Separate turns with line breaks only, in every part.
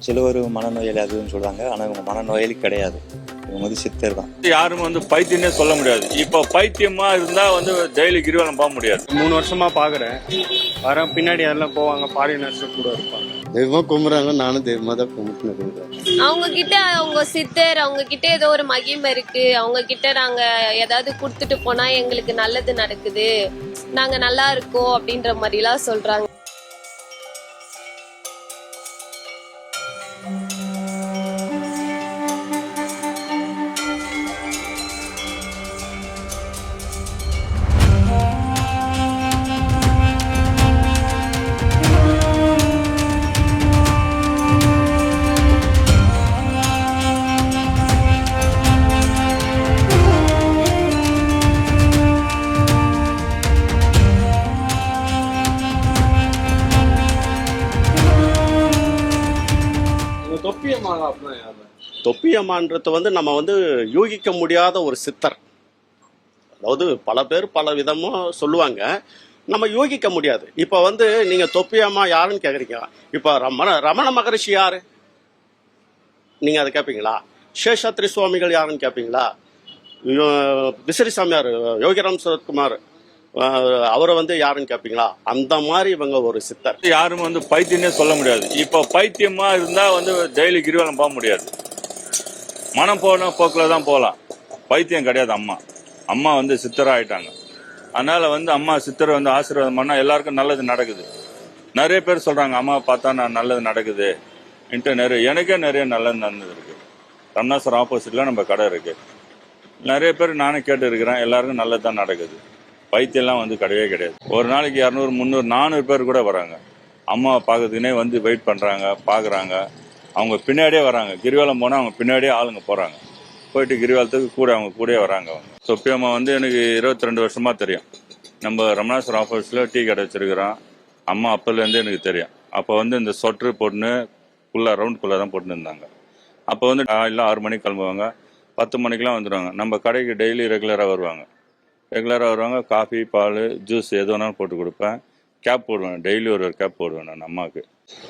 சிலவர் மனநோயாளி அதுன்னு சொல்றாங்க. ஆனா இவங்க மனநோயாளி கிடையாது. இவங்க வந்து சித்தர் தான்.
யாரும் வந்து பைத்தியம்னே சொல்ல முடியாது. இப்போ பைத்தியமா இருந்தா வந்து டெய்லி கிரிவலம் போக முடியாது.
3 வருஷமா பாக்குறேன். வரேன் பின்னாடி யாரெல்லாம் போவாங்க, ஃபாரினர்ஸ் கூட இருப்பாங்க.
தெய்வமா கும்பிட்றாங்க, நானும் தெய்வமா தான் கும்பிட்டு.
அவங்க கிட்ட அவங்க சித்தர், அவங்க கிட்ட ஏதோ ஒரு மகிமை இருக்கு, அவங்க கிட்ட நாங்க ஏதாவது கொடுத்துட்டு போனா எங்களுக்கு நல்லது நடக்குது, நாங்க நல்லா இருக்கோம் அப்படின்ற மாதிரி எல்லாம் சொல்றாங்க.
தொப்பியம்மான்றது வந்து நம்ம வந்து யூகிக்க முடியாத ஒரு சித்தர். அதாவது பல பேர் பல விதமும் சொல்லுவாங்க, நம்ம யூகிக்க முடியாது. இப்போ வந்து நீங்க தொப்பியம்மா யாருன்னு கேட்குறீங்க. இப்போ ரமண மகரிஷி யாரு நீங்க அதை கேட்பீங்களா? சேஷாத்ரி சுவாமிகள் யாருன்னு கேட்பீங்களா? விசிறி சாமியார் யோகிராம் சரத்குமார் அவரை வந்து யாருன்னு கேட்பீங்களா? அந்த மாதிரி இவங்க ஒரு சித்தர்.
யாரும் வந்து பைத்தியம்னே சொல்ல முடியாது. இப்போ பைத்தியமா இருந்தா வந்து டெய்லி கிரிவலம் போக முடியாது. மனம் போன போக்கில் தான் போகலாம். பைத்தியம் கிடையாது. அம்மா வந்து சித்தராக ஆயிட்டாங்க. அதனால வந்து அம்மா சித்தரை வந்து ஆசீர்வாதம் பண்ணா எல்லாருக்கும் நல்லது நடக்குது. நிறைய பேர் சொல்றாங்க அம்மாவை பார்த்தா நான் நல்லது நடக்குது. எனக்கே நிறைய நல்லது நடந்தது இருக்கு. ரமணாசுரம் ஆப்போசிட்ல நம்ம கடை இருக்கு. நிறைய பேர் நானே கேட்டு இருக்கிறேன், எல்லாருக்கும் நல்லது தான் நடக்குது. பைத்தியம்லாம் வந்து கிடையவே கிடையாது. ஒரு நாளைக்கு 200, 300, 400 பேர் கூட வராங்க. அம்மாவை பார்க்கறதுக்குனே வந்து வெயிட் பண்றாங்க, பாக்குறாங்க. அவங்க பின்னாடியே வராங்க. கிரிவலம் போனால் அவங்க பின்னாடியே ஆளுங்க போகிறாங்க. போயிட்டு கிரிவலத்துக்கு கூட அவங்க கூடயே வராங்க. அவங்க தொப்பியம்மா வந்து எனக்கு 22 வருஷமாக தெரியும். நம்ம ரமணாசுரம் ஆஃபீஸில் டீ கடை வச்சிருக்கிறோம். அம்மா அப்போலேருந்து எனக்கு தெரியும். அப்போ வந்து இந்த சொட்ரு போட்டுன்னு ரவுண்டுக்குள்ளே தான் போட்டுன்னு இருந்தாங்க. அப்போ வந்து இல்லை 6 மணிக்கு கிளம்புவாங்க, 10 மணிக்கெலாம் வந்துடுவாங்க. நம்ம கடைக்கு டெய்லி ரெகுலராக வருவாங்க. காஃபி, பால், ஜூஸ் எது வேணாலும் போட்டு கொடுப்பேன். கேப் போடுவேன். டெய்லி ஒரு கேப் போடுவேன் நான் அம்மாவுக்கு.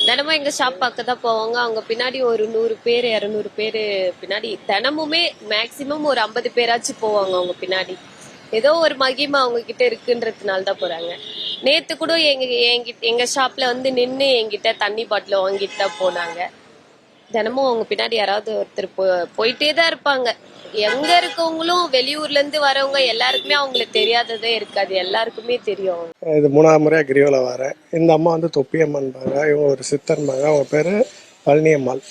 தினமும் எங்க ஷாப் பக்கம் தான் போவாங்க. அவங்க பின்னாடி ஒரு 100 பேர் 200 பேர் பின்னாடி தினமுமே மேக்சிமம் ஒரு 50 பேராச்சும் போவாங்க அவங்க பின்னாடி. ஏதோ ஒரு மகிமை அவங்க கிட்ட இருக்குன்றதுனால தான் போறாங்க. நேத்து கூட எங்க ஷாப்ல வந்து நின்று என்கிட்ட தண்ணி பாட்டில் வாங்கிட்டு தான் போனாங்க. தினமும் அவங்க பின்னாடி யாராவது ஒருத்தர் போயிட்டே தான் இருப்பாங்க. எங்க இருக்கவங்களும் வெளியூர்ல இருந்து வரவங்க எல்லாருக்குமே அவங்களுக்கு தெரியாததே இருக்காது, எல்லாருக்குமே தெரியும்.
இது 3ஆவது முறையா கிரிவலம் வரேன். இந்த அம்மா வந்து தொப்பியம்மான்பாங்க, இவங்க ஒரு சித்தர்பாங்க. அவங்க பேரு பழனியம்மாள்.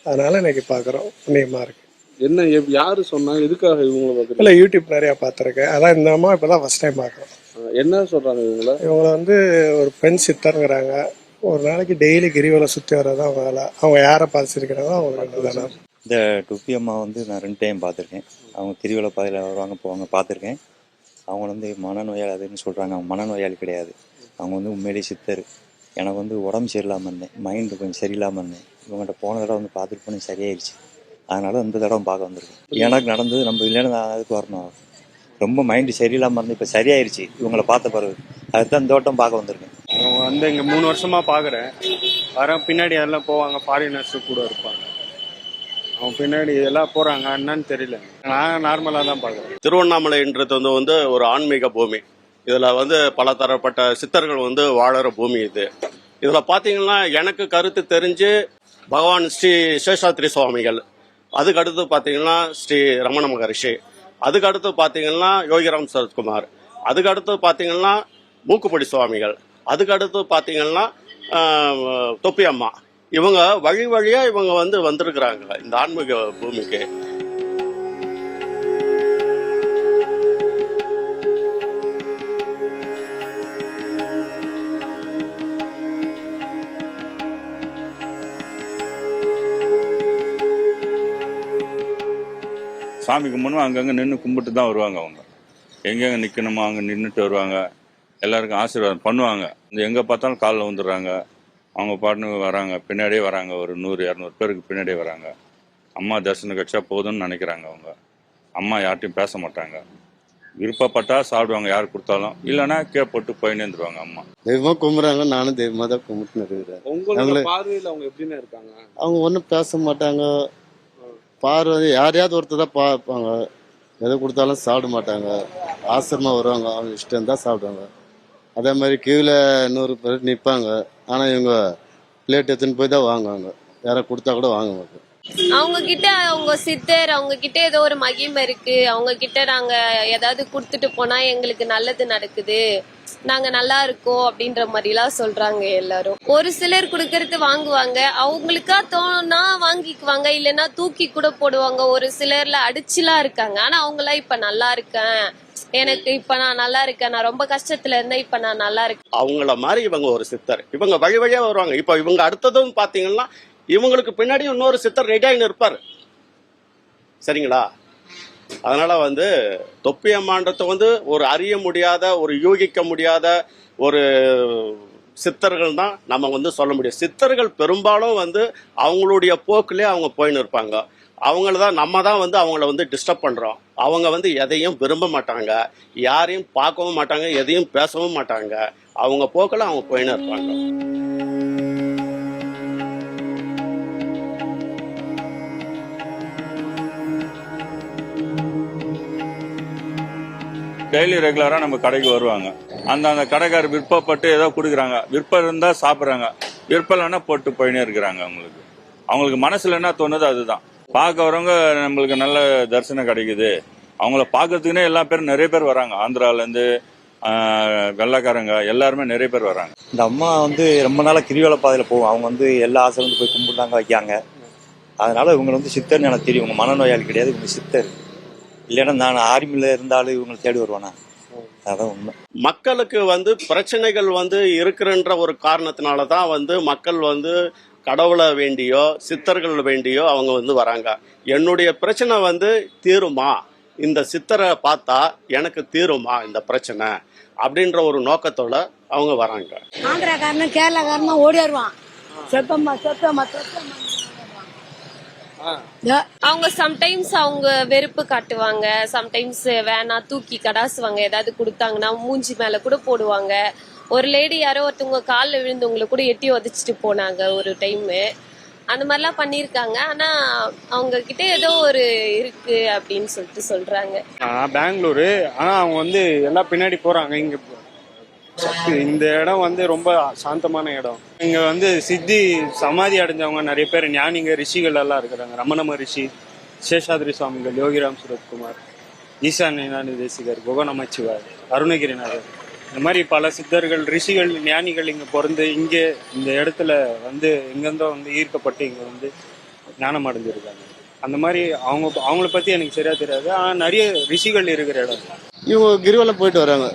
அதனால இன்னைக்கு பாக்குறோம், புண்ணியமா இருக்கு.
என்ன யாரு சொன்னா, எதுக்காக இவங்களை பாக்குறீங்க?
இல்ல, யூடியூப் நிறைய பாத்திருக்கேன். அதான் இந்த அம்மா இப்பதான் ஃபர்ஸ்ட் டைம் பாக்குறோம்.
என்ன சொல்றாங்க
இவங்களை வந்து ஒரு பெண் சித்தருங்கிறாங்க. ஒரு நாளைக்கு டெய்லி கிரிவலம் சுத்தி வர்றதான் அவங்க வேலை. அவங்க யாரை பார்த்துருக்கிறாங்களோ அவங்க.
இந்த டுப்பியம்மா வந்து நான் 2 டைம் பார்த்துருக்கேன். அவங்க கிரிவல பாதையில் வருவாங்க, போவாங்க, பார்த்துருக்கேன். அவங்க வந்து மனநோயாளி அதுன்னு சொல்கிறாங்க. அவங்க மனநோயாளி கிடையாது. அவங்க வந்து உண்மையிலேயே சித்தர். எனக்கு வந்து உடம்பு சரியில்லாமல் இருந்தேன், மைண்டு கொஞ்சம் சரியில்லாமல் இருந்தேன். இவங்கள்ட்ட போன தடவை வந்து பார்த்துட்டு போனேன், சரியாயிடுச்சு. அதனால இந்த தடவை பார்க்க வந்திருக்கேன். எனக்கு நடந்தது நம்ம இல்லைன்னு நான் அதுக்கு வரணும். ரொம்ப மைண்டு சரியில்லாமல் இருந்து இப்போ சரியாயிருச்சு இவங்களை பார்த்த பிறகு. அதுதான் இந்த வட்டம் பார்க்க வந்திருக்கேன்.
அவங்க வந்து இங்கே 3 வருஷமா பார்க்குறேன். வரேன் பின்னாடி யாரெல்லாம் போவாங்க, ஃபாரினர்ஸ் கூட இருப்பாங்க. அவங்க பின்னாடி எல்லாம் போறாங்க, என்னன்னு தெரியல. நான் நார்மலா தான் பாக்குறேன்.
திருவண்ணாமலைன்றது வந்து ஒரு ஆன்மீக பூமி. இதுல வந்து பல தரப்பட்ட சித்தர்கள் வந்து வாழற பூமி இது. இதுல பாத்தீங்கன்னா எனக்கு கருத்து தெரிஞ்சு பகவான் ஸ்ரீ சேஷாத்ரி சுவாமிகள், அதுக்கு அடுத்து பாத்தீங்கன்னா ஸ்ரீ ரமண மகரிஷி, அதுக்கு அடுத்து பாத்தீங்கன்னா யோகிராம் சரத்குமார், அதுக்கு அடுத்து பாத்தீங்கன்னா மூக்குப்படி சுவாமிகள், அதுக்கு அடுத்து பாத்தீங்கன்னா தொப்பியம்மா. இவங்க வழியா இவங்க வந்து வந்திருக்கிறாங்க இந்த ஆன்மீக பூமிக்கு.
சாமி கும்பிடணும், அங்கங்கே நின்று கும்பிட்டு தான் வருவாங்க. அவங்க எங்கெங்கே நிற்கணுமோ அங்கே நின்றுட்டு வருவாங்க. எல்லாருக்கும் ஆசீர்வாதம் பண்ணுவாங்க. இந்த எங்கே பார்த்தாலும் காலில் வந்துடுறாங்க. அவங்க பாட்டுன்னு வராங்க, பின்னாடியே வராங்க. ஒரு 100, 200 பேருக்கு பின்னாடியே வராங்க. அம்மா தரிசனம் கிடைச்சா போதும்னு நினைக்கிறாங்க அவங்க. அம்மா யார்ட்டையும் பேச மாட்டாங்க. விருப்பப்பட்டா சாப்பிடுவாங்க யார் கொடுத்தாலும், இல்லைன்னா போட்டு போயின்னு இருந்துருவாங்க அம்மா.
தெய்வமா கும்பிட்றாங்க, நானும் தெய்வமா தான் கும்பிட்டுன்னு இருக்கிறேன்.
உங்களோட பார்வையில் அவங்க எப்படின்னு இருக்காங்க?
அவங்க ஒன்றும் பேச மாட்டாங்க. பார்வை யாரையாவது ஒருத்தர் தான் பார்ப்பாங்க. எதை கொடுத்தாலும் சாப்பிட மாட்டாங்க. ஆசிரமா வருவாங்க, அவங்க இஷ்டம் தான் சாப்பிடுவாங்க. அதே மாதிரி கியூவில் 100 பேர் நிற்பாங்க. ஆனால் இவங்க பிளேட் எடுத்துன்னு போய் தான் வாங்குவாங்க. யாரை கொடுத்தா கூட வாங்க மாட்டோம்.
அவங்க கிட்ட அவங்க சித்தர், அவங்க கிட்ட ஏதோ ஒரு மகிமை இருக்கு, அவங்க கிட்ட நாங்க ஏதாவது கொடுத்துட்டு போனா எங்களுக்கு நல்லது நடக்குது, நாங்க நல்லா இருக்கோம் அப்படின்ற மாதிரி எல்லாம் சொல்றாங்க எல்லாரும். ஒரு சிலர் குடுக்கறது வாங்குவாங்க, அவங்களுக்கா தோணுனா வாங்கிக்குவாங்க, இல்லைன்னா தூக்கி கூட போடுவாங்க. ஒரு சிலர்ல அடிச்சுலாம் இருக்காங்க. ஆனா அவங்களாம் இப்ப நல்லா இருக்கேன், எனக்கு இப்ப நான் நல்லா இருக்கேன், நான் ரொம்ப கஷ்டத்துல இருந்தேன், இப்ப நான் நல்லா இருக்கேன்.
அவங்கள மாதிரி இவங்க ஒரு சித்தர், இவங்க வழி வழியா வருவாங்க. இப்போ இவங்க அடுத்ததும் பாத்தீங்கன்னா இவங்களுக்கு பின்னாடி இன்னொரு சித்தர் ரெடியாயின்னு இருப்பாரு. சரிங்களா? அதனால வந்து தொப்பி அம்மான்றது ஒரு அறிய முடியாத, ஒரு யூகிக்க முடியாத ஒரு சித்தர்கள் தான் நம்ம சொல்ல முடியும். சித்தர்கள் பெரும்பாலும் அவங்களுடைய போக்கிலே அவங்க போயின்னு இருப்பாங்க. அவங்கள தான் நம்ம தான் அவங்கள டிஸ்டர்ப் பண்றோம். அவங்க எதையும் விரும்ப மாட்டாங்க, யாரையும் பார்க்கவும் மாட்டாங்க, எதையும் பேசவும் மாட்டாங்க. அவங்க போக்கில் அவங்க போயின்னு இருப்பாங்க.
டெய்லி ரெகுலராக நம்ம கடைக்கு வருவாங்க. அந்த கடைக்காரர் விருப்பப்பட்டு ஏதோ கொடுக்குறாங்க, விருப்பம் இருந்தால் சாப்பிட்றாங்க, விருப்பம் இல்லைன்னா போட்டு போயினே இருக்கிறாங்க. அவங்களுக்கு மனசுல என்ன தோணுது அதுதான். பார்க்க வரவங்க நம்மளுக்கு நல்ல தரிசனம் கிடைக்குது, அவங்கள பார்க்கறதுக்குன்னே எல்லா பேரும் நிறைய பேர் வராங்க. ஆந்திராலேருந்து வெள்ளைக்காரங்க எல்லாருமே நிறைய பேர் வராங்க.
இந்த அம்மா ரொம்ப நாளாக கிரிவல பாதையில் போகும். அவங்க எல்லா ஆசிரமத்துக்கு போய் கும்பிட்டாங்க, வைக்காங்க. அதனால இவங்க சித்தர்னு எனக்கு தெரியும். இவங்க மனநோயாளி கிடையாது, இவங்க சித்தர். இல்லைன்னா நான் ஆர்மியில் இருந்தாலும் இவங்களை தேடி வருவானா? அதான் உண்மை.
மக்களுக்கு பிரச்சனைகள் இருக்குன்ற ஒரு காரணத்தினால தான் மக்கள் கடவுளை வேண்டியோ சித்தர்கள் வேண்டியோ அவங்க வராங்க. என்னுடைய பிரச்சனை தீருமா, இந்த சித்தரை பார்த்தா எனக்கு தீருமா இந்த பிரச்சனை அப்படின்ற ஒரு நோக்கத்தோட அவங்க வராங்க.
ஆந்திராக்காரனும் கேரளாக்காரனும் ஓடி வருவான், செப்பம்மா செப்பம்மா செப்பம்மா.
அவங்க சம்டைம்ஸ் அவங்க வெறுப்பு காட்டுவாங்க, சம்டைம்ஸ் வேணா தூக்கி கடாசுவாங்க. ஏதாவது கொடுத்தாங்கன்னா மூஞ்சி மேல கூட போடுவாங்க. ஒரு லேடி யாரோ ஒருத்தவங்க காலில் விழுந்தவங்களை கூட எட்டி உதச்சிட்டு போனாங்க ஒரு டைம். அந்த மாதிரிலாம் பண்ணியிருக்காங்க. ஆனா அவங்க கிட்ட ஏதோ ஒரு இருக்கு அப்படின்னு சொல்றாங்க.
பெங்களூரு. ஆனா அவங்க எல்லாம் பின்னாடி போறாங்க. இங்க இந்த இடம் ரொம்ப சாந்தமான இடம். இங்க சித்தி சமாதி அடைஞ்சவங்க நிறைய பேர், ஞானிங்க, ரிஷிகள் எல்லாம் இருக்கிறாங்க. ரமண மகரிஷி, சேஷாத்ரி சுவாமிகள், யோகிராம் சுரத்குமார், ஈசான்ய தேசிகர், குகநமச்சிவார், அருணகிரிநாதர், இந்த மாதிரி பல சித்தர்கள், ரிஷிகள், ஞானிகள் இங்க பிறந்து இங்க இந்த இடத்துல எங்கிருந்தோ ஈர்க்கப்பட்டு இங்க ஞானம் அடைஞ்சிருக்காங்க. அந்த மாதிரி அவங்கள பத்தி எனக்கு சரியா தெரியாது. ஆனா நிறைய ரிஷிகள் இருக்கிற இடம்.
இவங்க கிரிவலம் போயிட்டு வராங்க.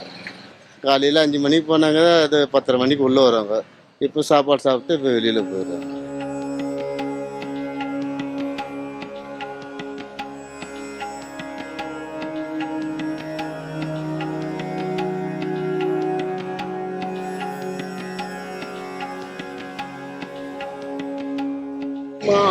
காலையில் 5 மணிக்கு போனாங்க, அது 10:30 மணிக்கு உள்ளே வருவாங்க. இப்போ சாப்பாடு சாப்பிட்டு இப்போ வெளியில் போயிடுறாங்க.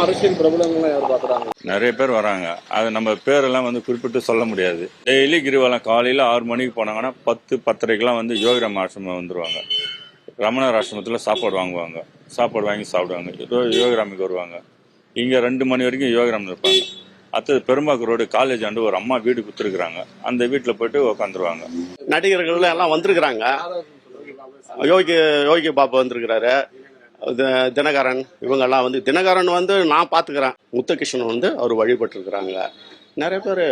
அரசியல் பிரபலங்கள்லாம் யார் பாக்குறாங்க?
நிறைய பேர் வராங்க. அது நம்ம பேரெல்லாம் குறிப்பிட்டு சொல்ல முடியாது. டெய்லி கிரிவலம் காலையில் 6 மணிக்கு போனாங்கன்னா 10-10:30க்கெல்லாம் யோகிராம் ஆசிரமம் வந்துடுவாங்க. ரமணர் ஆசிரமத்தில் சாப்பாடு வாங்குவாங்க, சாப்பாடு வாங்கி சாப்பிடுவாங்க. யோகிராமுக்கு வருவாங்க. இங்கே 2 மணி வரைக்கும் யோகிராம் இருப்பாங்க. அடுத்தது பெரும்பாக்கு ரோடு காலேஜ் ஆண்டு ஒரு அம்மா வீடு கொடுத்துருக்குறாங்க, அந்த வீட்டில் போயிட்டு உக்காந்துருவாங்க.
நடிகர்கள் எல்லாம் வந்திருக்கிறாங்க. யோகி பாபா வந்திருக்கிறாரு, தினகரன், இவங்கெல்லாம் தினகரன் நான் பார்த்துக்கிறேன். முத்துகிருஷ்ணன் அவர் வழிபட்டுருக்குறாங்க. நிறைய பேர்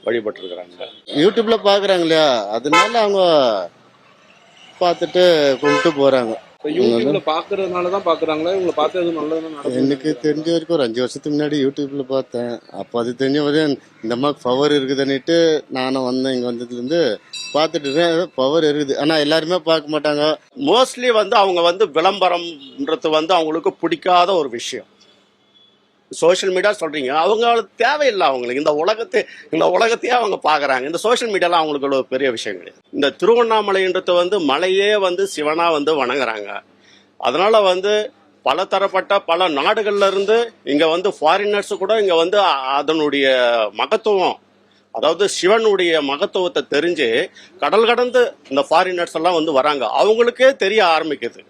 வழிபட்டுருக்குறாங்க.
யூடியூப்ல பார்க்குறாங்க இல்லையா, அதனால அவங்க பார்த்துட்டு கும்பிட்டு போகிறாங்க.
யூடியூப்ல பாக்குறதுனால தான் பாக்குறாங்களா? இவங்களை பார்த்து எதுவும் நல்லதுன்னு
எனக்கு தெரிஞ்ச வரைக்கும் ஒரு 5 வருஷத்துக்கு முன்னாடி யூடியூப்ல பார்த்தேன். அப்போ அது தெரிஞ்ச வரையும் இந்த மாதிரி பவர் இருக்குதுன்னுட்டு நானும் வந்தேன். இங்கே வந்ததுலேருந்து பார்த்துட்டு இருக்கேன், பவர் இருக்குது. ஆனால் எல்லாருமே பார்க்க மாட்டாங்க.
மோஸ்ட்லி அவங்க விளம்பரம்ன்றது அவங்களுக்கு பிடிக்காத ஒரு விஷயம். சோஷியல் மீடியா சொல்றீங்க, அவங்களுக்கு தேவையில்லை. அவங்களுக்கு இந்த உலகத்தையே அவங்க பாக்குறாங்க. இந்த சோஷியல் மீடியாலாம் அவங்களுக்கு ஒரு பெரிய விஷயம் கிடையாது. இந்த திருவண்ணாமலைன்றது மலையே சிவனா வணங்குறாங்க. அதனால பல தரப்பட்ட பல நாடுகள்ல இருந்து இங்க ஃபாரினர்ஸ் கூட இங்க அதனுடைய மகத்துவம் அதாவது சிவனுடைய மகத்துவத்தை தெரிஞ்சு கடல் கடந்து இந்த ஃபாரினர்ஸ் எல்லாம் வந்து வராங்க, அவங்களுக்கே தெரிய ஆரம்பிக்குது.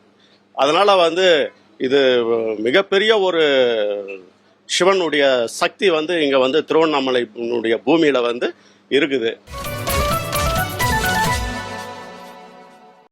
அதனால வந்து இது மிகப்பெரிய ஒரு சிவனுடைய சக்தி வந்து இங்க வந்து திருவண்ணாமலையினுடைய பூமியில வந்து இருக்குது.